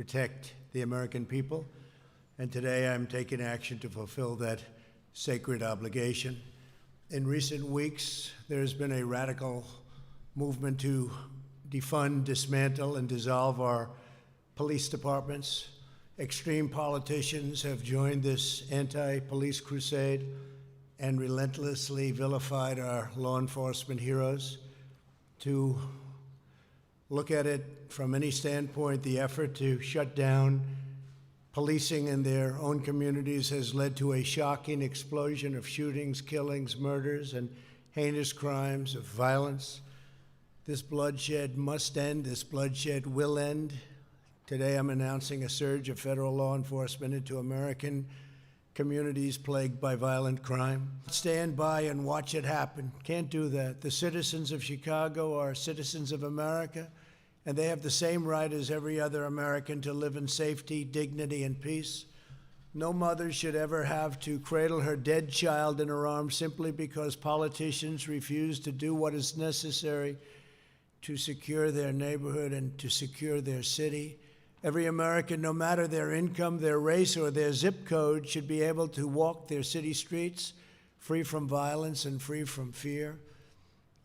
protect the American people, and today I'm taking action to fulfill that sacred obligation. In recent weeks, there's been a radical movement to defund, dismantle, and dissolve our police departments. Extreme politicians have joined this anti-police crusade and relentlessly vilified our law enforcement heroes. To look at it from any standpoint, the effort to shut down policing in their own communities has led to a shocking explosion of shootings, killings, murders, and heinous crimes of violence. This bloodshed must end. This bloodshed will end. Today I'm announcing a surge of federal law enforcement into American communities plagued by violent crime. Stand by and watch it happen. Can't do that. The citizens of Chicago are citizens of America, and they have the same right as every other American to live in safety, dignity, and peace. No mother should ever have to cradle her dead child in her arms simply because politicians refuse to do what is necessary to secure their neighborhood and to secure their city. Every American, no matter their income, their race, or their zip code, should be able to walk their city streets free from violence and free from fear.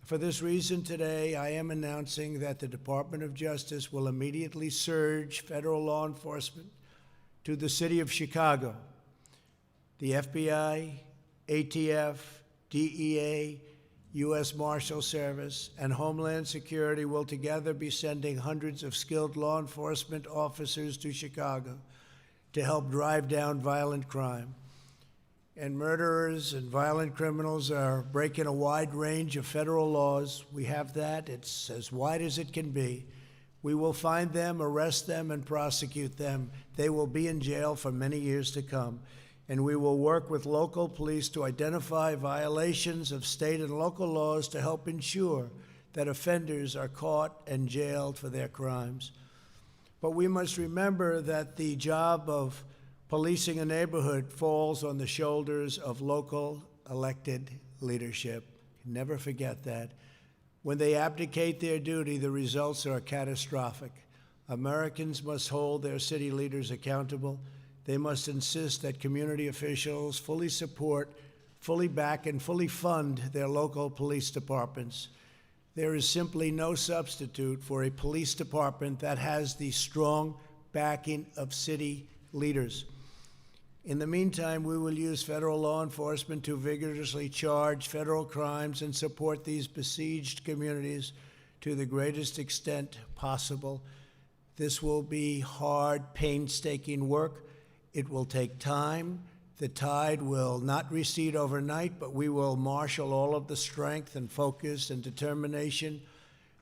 For this reason, today, I am announcing that the Department of Justice will immediately surge federal law enforcement to the city of Chicago. The FBI, ATF, DEA, U.S. Marshal Service, and Homeland Security will together be sending hundreds of skilled law enforcement officers to Chicago to help drive down violent crime. And murderers and violent criminals are breaking a wide range of federal laws. We have that. It's as wide as it can be. We will find them, arrest them, and prosecute them. They will be in jail for many years to come. And we will work with local police to identify violations of state and local laws to help ensure that offenders are caught and jailed for their crimes. But we must remember that the job of policing a neighborhood falls on the shoulders of local elected leadership. Never forget that. When they abdicate their duty, the results are catastrophic. Americans must hold their city leaders accountable. They must insist that community officials fully support, fully back, and fully fund their local police departments. There is simply no substitute for a police department that has the strong backing of city leaders. In the meantime, we will use federal law enforcement to vigorously charge federal crimes and support these besieged communities to the greatest extent possible. This will be hard, painstaking work. It will take time. The tide will not recede overnight, but we will marshal all of the strength and focus and determination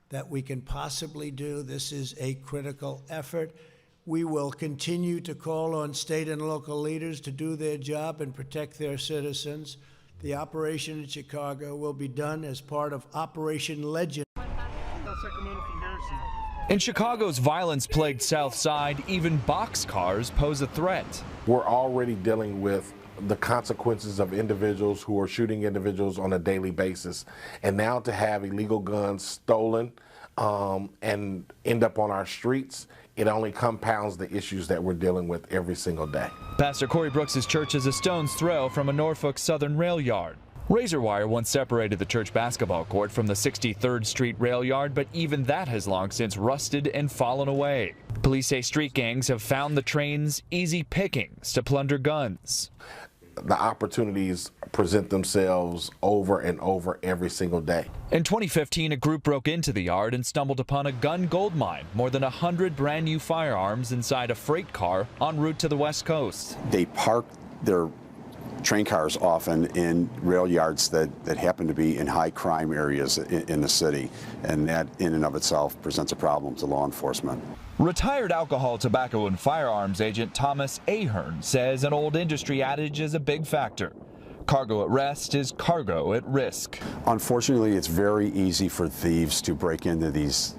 that we can possibly do. This is a critical effort. We will continue to call on state and local leaders to do their job and protect their citizens. The operation in Chicago will be done as part of Operation Legend. In Chicago's violence-plagued South Side, even boxcars pose a threat. We're already dealing with the consequences of individuals who are shooting individuals on a daily basis. And now to have illegal guns stolen and end up on our streets, it only compounds the issues that we're dealing with every single day. Pastor Corey Brooks' church is a stone's throw from a Norfolk Southern rail yard. Razor wire once separated the church basketball court from the 63rd Street rail yard, but even that has long since rusted and fallen away. Police say street gangs have found the train's easy pickings to plunder guns. The opportunities present themselves over and over every single day. In 2015, a group broke into the yard and stumbled upon a gun goldmine, more than 100 brand new firearms inside a freight car en route to the West Coast. They park their train cars often in rail yards that happen to be in high crime areas in the city, and that in and of itself presents a problem to law enforcement. Retired alcohol, tobacco, and firearms agent Thomas Ahern says an old industry adage is a big factor. Cargo at rest is cargo at risk. Unfortunately, it's very easy for thieves to break into these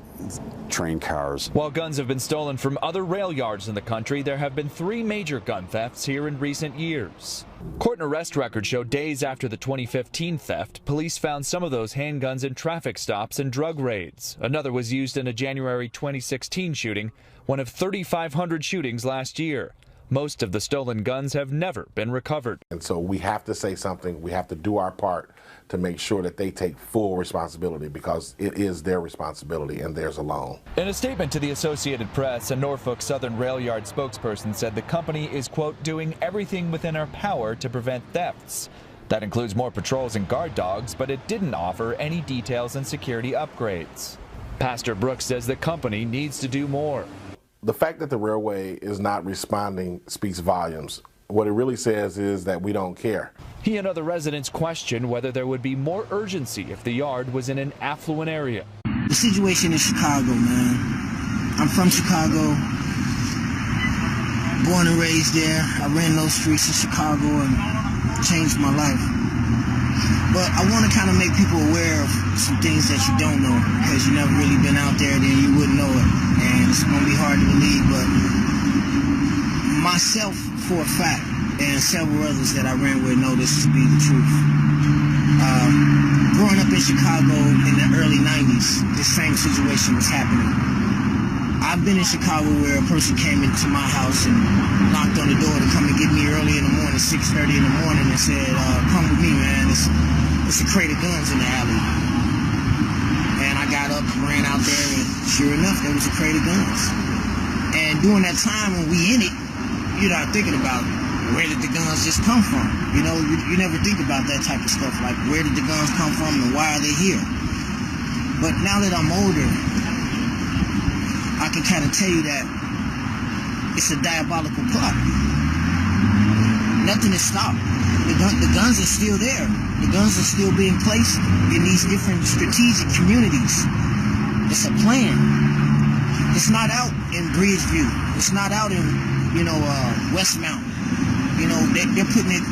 train cars. While guns have been stolen from other rail yards in the country, there have been 3 major gun thefts here in recent years. Court and arrest records show days after the 2015 theft, police found some of those handguns in traffic stops and drug raids. Another was used in a January 2016 shooting one of 3,500 shootings last year. Most of the stolen guns have never been recovered. And so we have to say something. We have to do our part to make sure that they take full responsibility, because it is their responsibility and theirs alone. In a statement to the Associated Press, a Norfolk Southern rail yard spokesperson said the company is, quote, doing everything within our power to prevent thefts. That includes more patrols and guard dogs, but it didn't offer any details on security upgrades. Pastor Brooks says the company needs to do more. The fact that the railway is not responding speaks volumes. What it really says is that we don't care. He and other residents question whether there would be more urgency if the yard was in an affluent area. The situation in Chicago, man. I'm from Chicago, born and raised there. I ran those streets in Chicago and changed my life. But I want to kind of make people aware of some things that you don't know, because you never really been out there, then you wouldn't know it. And it's going to be hard to believe, but myself, for a fact, and several others that I ran with know this to be the truth. Growing up in Chicago in the early 90s, this same situation was happening. I've been in Chicago where a person came into my house and knocked on the door to come and get me early in the morning, 6:30 in the morning, and said, come with me, man. It's a crate of guns in the alley. And I got up and ran out there, and sure enough, there was a crate of guns. And during that time when we in it, you're not thinking about where did the guns just come from. You know, you never think about that type of stuff, like where did the guns come from and why are they here. But now that I'm older, I can kind of tell you that it's a diabolical plot. Nothing is stopped. The guns are still there. The guns are still being placed in these different strategic communities. It's a plan. It's not out in Bridgeview. It's not out in, Westmount. They're putting it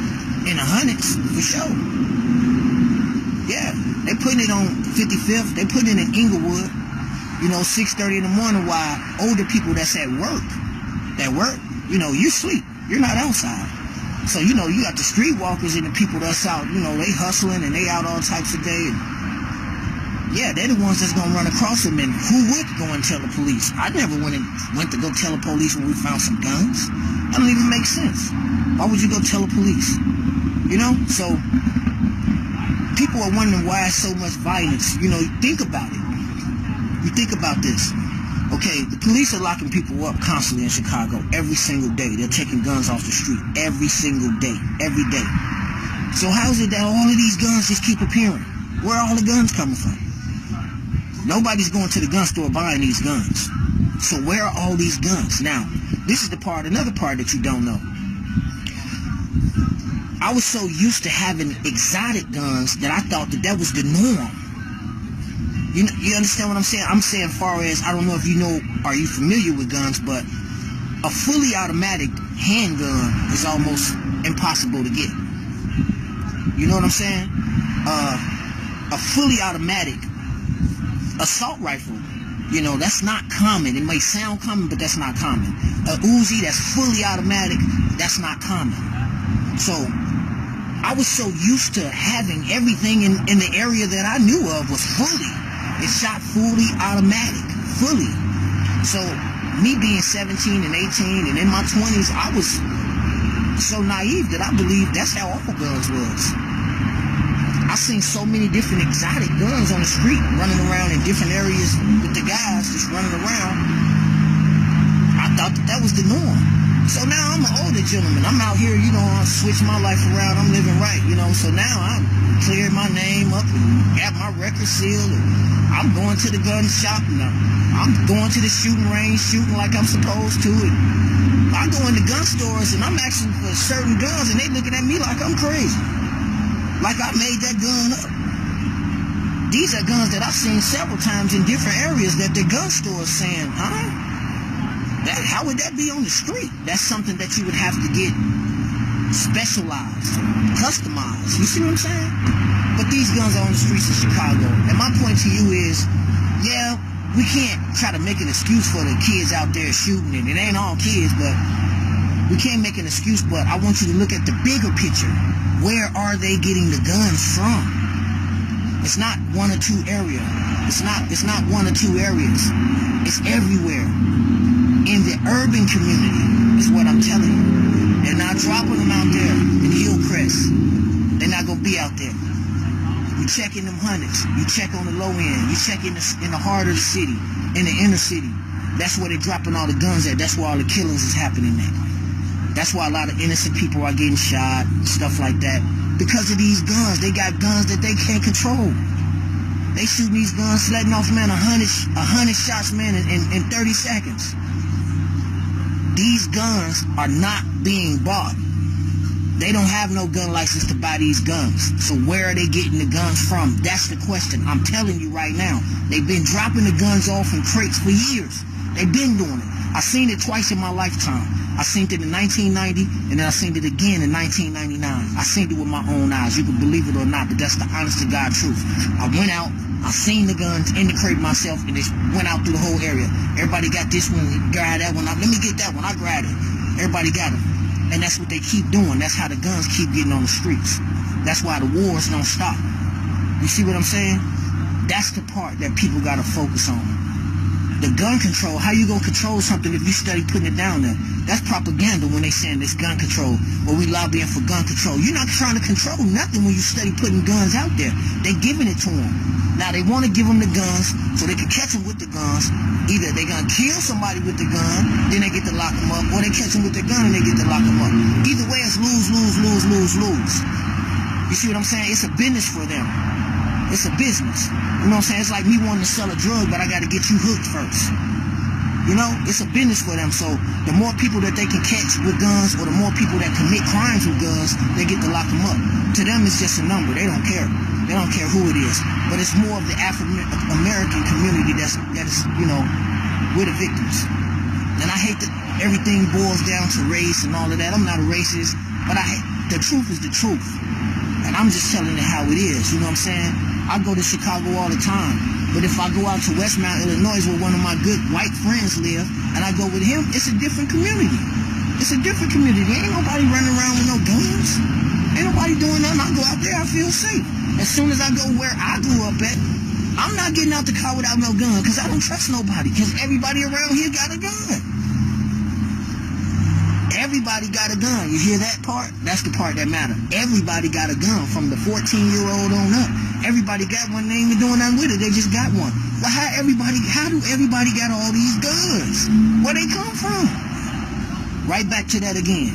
in the hundreds for sure. Yeah, they're putting it on 55th. They're putting it in Inglewood. 6:30 in the morning, while older people that's at work, you sleep. You're not outside. So, you got the streetwalkers and the people that's out, they hustling and they out all types of day. Yeah, they're the ones that's going to run across them, and who would go and tell the police? I never went to go tell the police when we found some guns. That don't even make sense. Why would you go tell the police? So people are wondering why so much violence. Think about it. You think about this. Okay, the police are locking people up constantly in Chicago every single day. They're taking guns off the street every single day, every day. So how is it that all of these guns just keep appearing? Where are all the guns coming from? Nobody's going to the gun store buying these guns. So where are all these guns? Now, this is another part that you don't know. I was so used to having exotic guns that I thought that was the norm. You understand what I'm saying? I'm saying far as, I don't know if are you familiar with guns, but a fully automatic handgun is almost impossible to get. You know what I'm saying? A fully automatic assault rifle, that's not common. It may sound common, but that's not common. A Uzi that's fully automatic, that's not common. So I was so used to having everything in the area that I knew of was fully. It shot fully automatic, fully. So me being 17 and 18 and in my 20s, I was so naive that I believed that's how all guns was. I seen so many different exotic guns on the street running around in different areas with the guys just running around. I thought that was the norm. So now I'm an older gentleman. I'm out here, I switch my life around. I'm living right, So now I'm clearing my name up and got my record sealed. And I'm going to the gun shop and I'm going to the shooting range, shooting like I'm supposed to. And I go into gun stores and I'm asking for certain guns and they looking at me like I'm crazy. Like I made that gun up. These are guns that I've seen several times in different areas that the gun store is saying, how would that be on the street? That's something that you would have to get specialized, customized. You see what I'm saying? But these guns are on the streets of Chicago. And my point to you is, yeah, we can't try to make an excuse for the kids out there shooting, and it ain't all kids, but we can't make an excuse, but I want you to look at the bigger picture. Where are they getting the guns from? It's not one or two areas. It's not one or two areas. It's everywhere. in the urban community, is what I'm telling you. They're not dropping them out there in Hillcrest. They're not gonna be out there. You check in them hundreds. You check on the low end. You check in the heart of the city, in the inner city. That's where they're dropping all the guns at. That's where all the killings is happening at. That's why a lot of innocent people are getting shot, stuff like that. Because of these guns. They got guns that they can't control. They shooting these guns, letting off, man, 100 shots, man, in 30 seconds. These guns are not being bought. They don't have no gun license to buy these guns. So where are they getting the guns from? That's the question. I'm telling you right now. They've been dropping the guns off in crates for years. They've been doing it. I seen it twice in my lifetime. I seen it in 1990, and then I seen it again in 1999. I seen it with my own eyes. You can believe it or not, but that's the honest to God truth. I went out, I seen the guns in the crate myself, and it went out through the whole area. Everybody got this one, grab that one. Let me get that one. I grabbed it. Everybody got it. And that's what they keep doing. That's how the guns keep getting on the streets. That's why the wars don't stop. You see what I'm saying? That's the part that people got to focus on. The gun control, how you gonna control something if you study putting it down there? That's propaganda when they saying this gun control, or we lobbying for gun control. You're not trying to control nothing when you study putting guns out there. They giving it to them. Now they want to give them the guns so they can catch them with the guns. Either they gonna kill somebody with the gun, then they get to lock them up, or they catch them with the gun and they get to lock them up. Either way, it's lose, lose, lose, lose, lose. You see what I'm saying? It's a business for them. It's a business. You know what I'm saying? It's like me wanting to sell a drug, but I got to get you hooked first. You know, it's a business for them. So the more people that they can catch with guns, or the more people that commit crimes with guns, they get to lock them up. To them, it's just a number. They don't care. They don't care who it is. But it's more of the African community that is, you know, we're the victims. And I hate that everything boils down to race and all of that. I'm not a racist, but the truth is the truth. And I'm just telling it how it is. You know what I'm saying? I go to Chicago all the time. But if I go out to Westmount, Illinois, where one of my good white friends live, and I go with him, it's a different community. It's a different community. Ain't nobody running around with no guns. Ain't nobody doing nothing. I go out there, I feel safe. As soon as I go where I grew up at, I'm not getting out the car without no gun, because I don't trust nobody, because everybody around here got a gun. Everybody got a gun. You hear that part? That's the part that matters. Everybody got a gun, from the 14-year-old on up. Everybody got one. They ain't even doing nothing with it. They just got one. Well, how do everybody got all these guns? Where they come from? Right back to that again.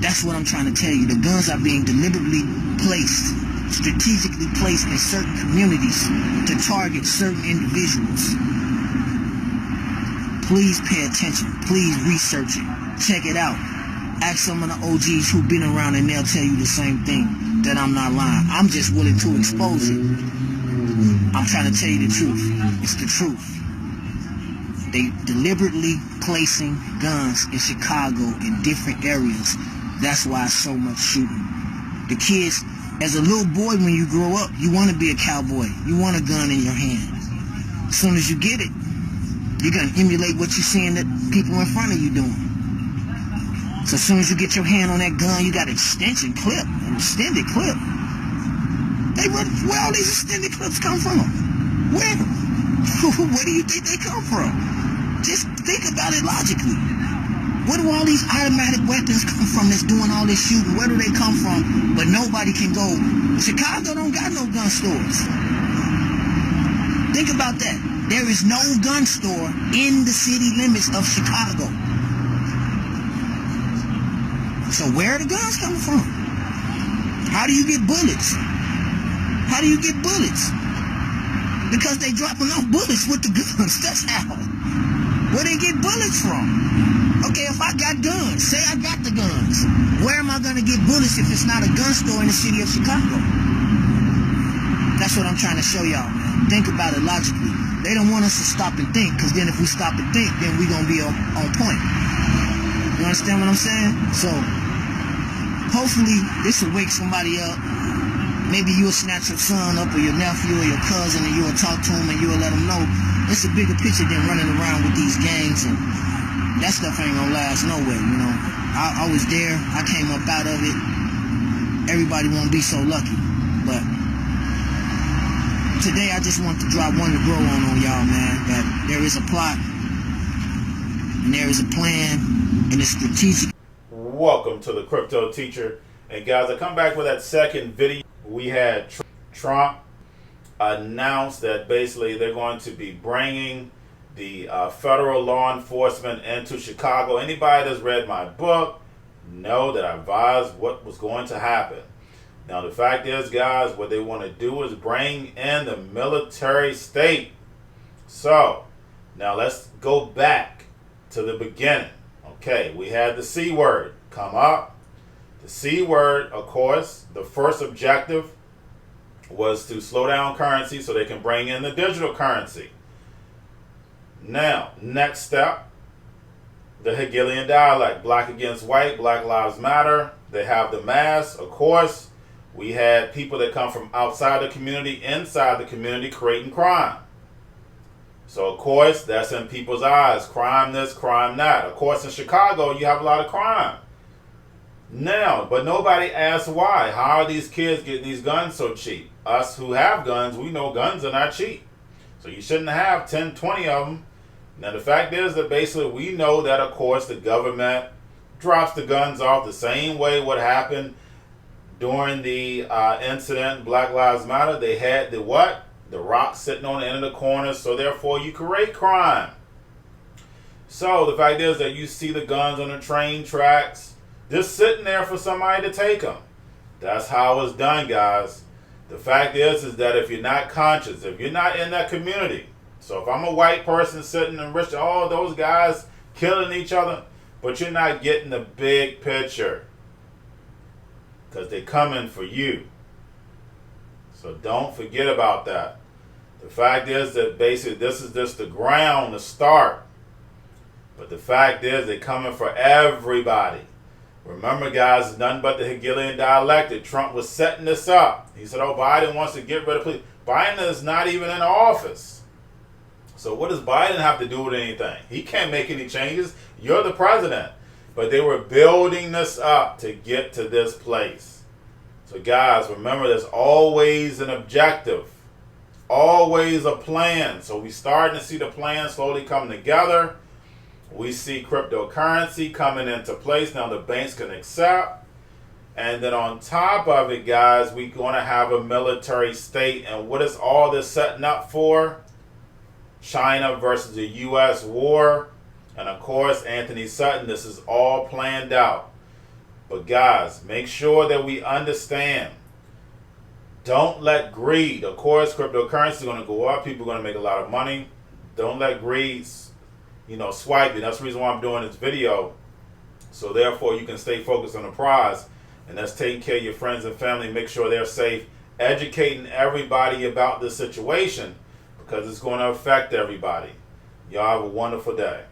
That's what I'm trying to tell you. The guns are being deliberately placed, strategically placed in certain communities to target certain individuals. Please pay attention. Please research it. Check it out. Ask some of the OGs who've been around, and they'll tell you the same thing, that I'm not lying. I'm just willing to expose it. I'm trying to tell you the truth. It's the truth. They deliberately placing guns in Chicago in different areas. That's why so much shooting. The kids, as a little boy, when you grow up, you want to be a cowboy. You want a gun in your hand. As soon as you get it, you're going to emulate what you're seeing that people in front of you doing. So as soon as you get your hand on that gun, you got an extension clip, an extended clip. Where all these extended clips come from? Where? Where do you think they come from? Just think about it logically. Where do all these automatic weapons come from that's doing all this shooting? Where do they come from? But nobody can go. Chicago don't got no gun stores. Think about that. There is no gun store in the city limits of Chicago. So where are the guns coming from? How do you get bullets? How do you get bullets? Because they dropping off bullets with the guns. That's how. Where they get bullets from? Okay, if I got guns, say I got the guns, where am I going to get bullets if it's not a gun store in the city of Chicago? That's what I'm trying to show y'all, man. Think about it logically. They don't want us to stop and think, because then if we stop and think, then we're going to be on point. You understand what I'm saying? So, hopefully, this will wake somebody up. Maybe you'll snatch your son up, or your nephew, or your cousin, and you'll talk to him, and you'll let him know it's a bigger picture than running around with these gangs, and that stuff ain't gonna last nowhere, you know. I was there. I came up out of it. Everybody won't be so lucky. But today, I just want to drop one to grow on y'all, man, that there is a plot. and there is a plan and a strategic. Welcome to the Crypto Teacher. And guys, I come back with that second video. We had Trump announce that basically they're going to be bringing the federal law enforcement into Chicago. Anybody that's read my book know that I advised what was going to happen. Now the fact is, guys, what they want to do is bring in the military state. So now let's go back to the beginning. Okay, we had the C word come up. The C word, of course, the first objective was to slow down currency so they can bring in the digital currency. Now, next step, the Hegelian dialect, black against white, Black Lives Matter. They have the mass, of course. We had people that come from outside the community, inside the community, creating crime. So, of course, that's in people's eyes. Crime this, crime that. Of course, in Chicago, you have a lot of crime. Now, but nobody asks why. How are these kids getting these guns so cheap? Us who have guns, we know guns are not cheap. So you shouldn't have 10, 20 of them. Now, the fact is that basically we know that, of course, the government drops the guns off the same way what happened during the incident, Black Lives Matter. They had the what? The rocks sitting on the end of the corner, so therefore you create crime. So the fact is that you see the guns on the train tracks, just sitting there for somebody to take them. That's how it's done, guys. The fact is that if you're not conscious, if you're not in that community, so if I'm a white person sitting in Richmond, oh, those guys killing each other, but you're not getting the big picture because they're coming for you. So don't forget about that. The fact is that basically this is just the ground, the start. But the fact is they're coming for everybody. Remember, guys, it's nothing but the Hegelian dialectic. Trump was setting this up. He said, oh, Biden wants to get rid of police. Biden is not even in office. So what does Biden have to do with anything? He can't make any changes. You're the president. But they were building this up to get to this place. So, guys, remember, there's always an objective. Always a plan. So we're starting to see the plan slowly coming together. We see cryptocurrency coming into place. Now the banks can accept. And then on top of it, guys, we're going to have a military state. And what is all this setting up for? China versus the U.S. war. And of course, Anthony Sutton, this is all planned out. But guys, make sure that we understand. Don't let greed, of course, cryptocurrency is going to go up. People are going to make a lot of money. Don't let greed, swipe you. That's the reason why I'm doing this video. So therefore, you can stay focused on the prize. And that's taking care of your friends and family. Make sure they're safe. Educating everybody about this situation because it's going to affect everybody. Y'all have a wonderful day.